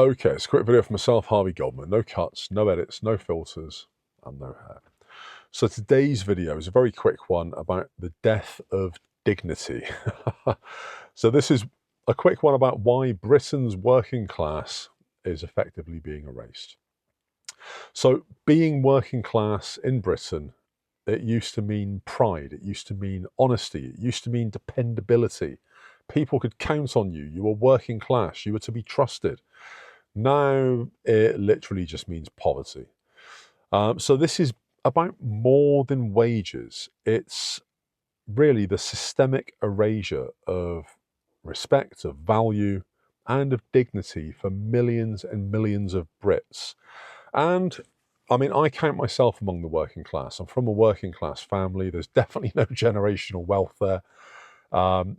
Okay, it's a quick video for myself, Harvey Goldman. No cuts, no edits, no filters, and no hair. So today's video is a very quick one about the death of dignity. So this is a quick one about why Britain's working class is effectively being erased. So being working class in Britain, it used to mean pride, it used to mean honesty, it used to mean dependability. People could count on you, you were working class, you were to be trusted. Now it literally just means poverty. So this is about more than wages. It's really the systemic erasure of respect, of value, and of dignity for millions and millions of Brits. And I mean, I count myself among the working class. I'm from a working class family. There's definitely no generational wealth there.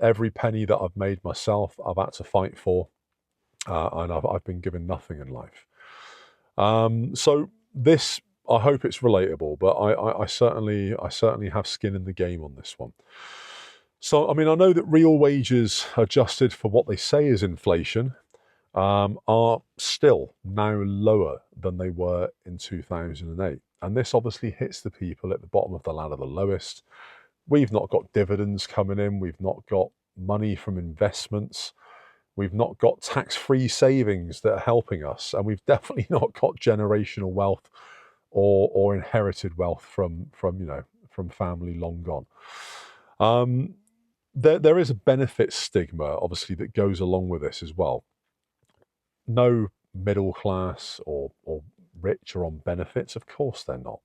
Every penny that I've made myself, I've had to fight for. And I've been given nothing in life. So this, I hope it's relatable, but I certainly have skin in the game on this one. So, I mean, I know that real wages adjusted for what they say is inflation are still now lower than they were in 2008. And this obviously hits the people at the bottom of the ladder the lowest. We've not got dividends coming in. We've not got money from investments. We've not got tax-free savings that are helping us, and we've definitely not got generational wealth or inherited wealth from family long gone. There is a benefit stigma, obviously, that goes along with this as well. No middle class or rich are on benefits. Of course they're not.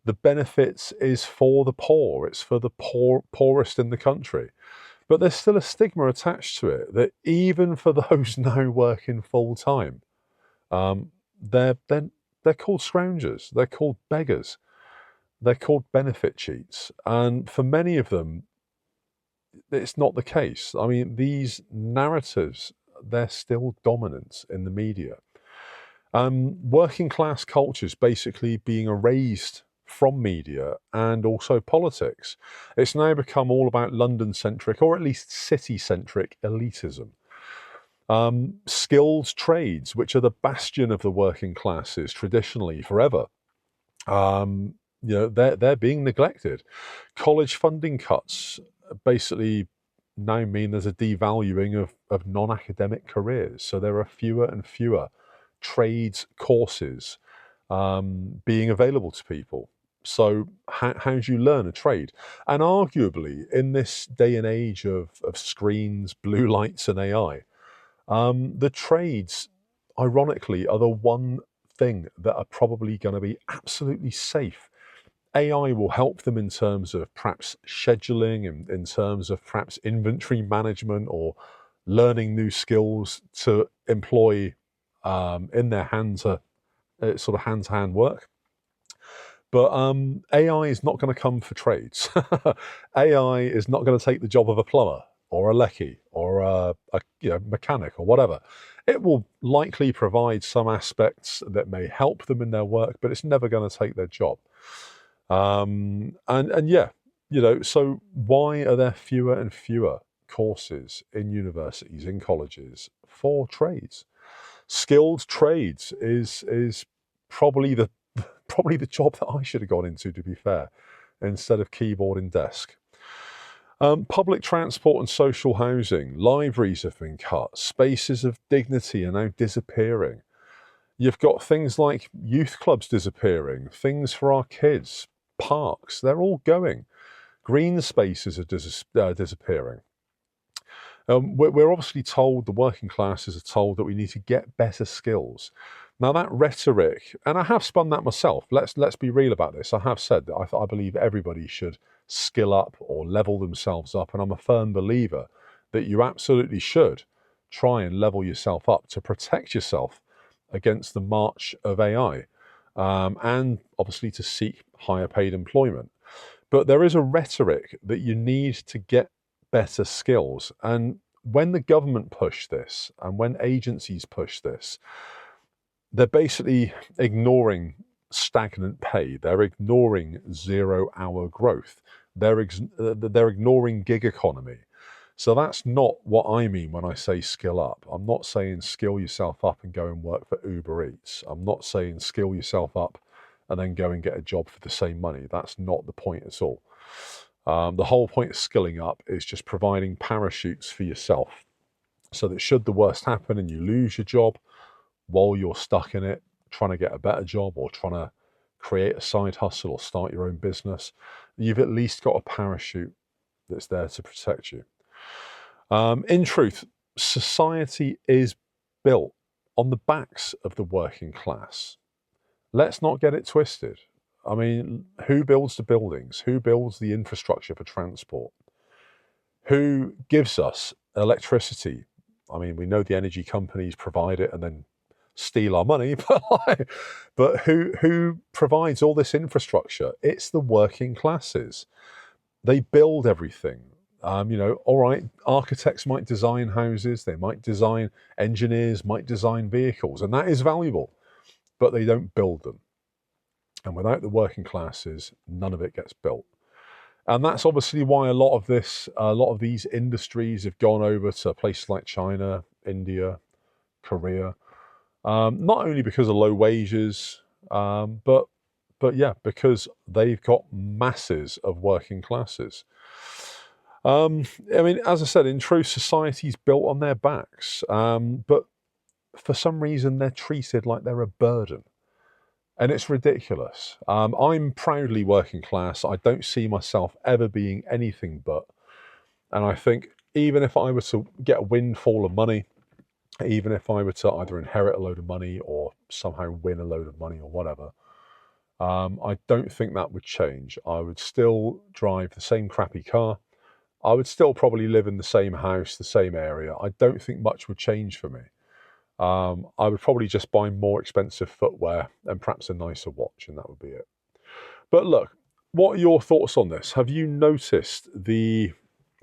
The benefits is for the poor. It's for the poorest in the country. But there's still a stigma attached to it that even for those now working full time, they're called scroungers, they're called beggars, they're called benefit cheats, and for many of them, it's not the case. I mean, these narratives, they're still dominant in the media. Working class cultures basically being erased from media and also politics. It's now become all about London-centric, or at least city-centric elitism. Skilled trades, which are the bastion of the working classes traditionally forever, they're being neglected. College funding cuts basically now mean there's a devaluing of non-academic careers. So there are fewer and fewer trades courses being available to people. So how do you learn a trade? And arguably, in this day and age of screens, blue lights, and AI, the trades, ironically, are the one thing that are probably going to be absolutely safe. AI will help them in terms of perhaps scheduling, and in terms of perhaps inventory management, or learning new skills to employ in their hands, sort of hand-to-hand work. But AI is not going to come for trades. AI is not going to take the job of a plumber or a lecky or a mechanic or whatever. It will likely provide some aspects that may help them in their work, but it's never going to take their job. And yeah, so why are there fewer and fewer courses in universities, in colleges for trades? Skilled trades is probably the job that I should have gone into, to be fair, instead of keyboard and desk. Public transport and social housing, libraries have been cut, spaces of dignity are now disappearing. You've got things like youth clubs disappearing, things for our kids, parks, they're all going. Green spaces are disappearing. We're obviously told, the working classes are told, that we need to get better skills. Now that rhetoric, and I have spun that myself, let's be real about this. I have said that I believe everybody should skill up or level themselves up, and I'm a firm believer that you absolutely should try and level yourself up to protect yourself against the march of AI, and obviously to seek higher paid employment. But there is a rhetoric that you need to get better skills. And when the government push this, and when agencies push this, they're basically ignoring stagnant pay. They're ignoring 0-hour growth. They're ignoring gig economy. So that's not what I mean when I say skill up. I'm not saying skill yourself up and go and work for Uber Eats. I'm not saying skill yourself up and then go and get a job for the same money. That's not the point at all. The whole point of skilling up is just providing parachutes for yourself, so that should the worst happen and you lose your job while you're stuck in it, trying to get a better job or trying to create a side hustle or start your own business, you've at least got a parachute that's there to protect you. In truth, society is built on the backs of the working class. Let's not get it twisted. I mean, who builds the buildings? Who builds the infrastructure for transport? Who gives us electricity? I mean, we know the energy companies provide it and then steal our money, but who provides all this infrastructure? It's the working classes. They build everything. All right, architects might design houses, they might design, engineers might design vehicles, and that is valuable, but they don't build them. And without the working classes, none of it gets built. And that's obviously why a lot of these industries have gone over to places like China, India, Korea, not only because of low wages, but yeah, because they've got masses of working classes. I mean, as I said, in truth, society's built on their backs, but for some reason they're treated like they're a burden. And it's ridiculous. I'm proudly working class. I don't see myself ever being anything but. And I think even if I were to get a windfall of money, even if I were to either inherit a load of money or somehow win a load of money or whatever, I don't think that would change. I would still drive the same crappy car. I would still probably live in the same house, the same area. I don't think much would change for me. I would probably just buy more expensive footwear and perhaps a nicer watch, and that would be it. But look, what are your thoughts on this? Have you noticed the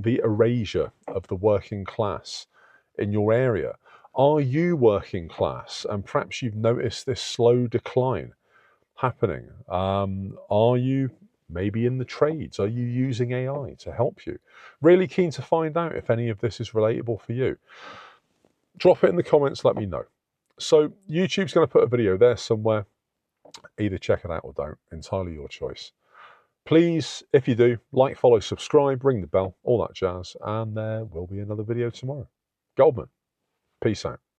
erasure of the working class in your area? Are you working class and perhaps you've noticed this slow decline happening? Are you maybe in the trades? Are you using AI to help you? Really keen to find out if any of this is relatable for you. Drop it in the comments, let me know. So YouTube's going to put a video there somewhere. Either check it out or don't, entirely your choice. Please, if you do, like, follow, subscribe, ring the bell, all that jazz, and there will be another video tomorrow. Goldman, peace out.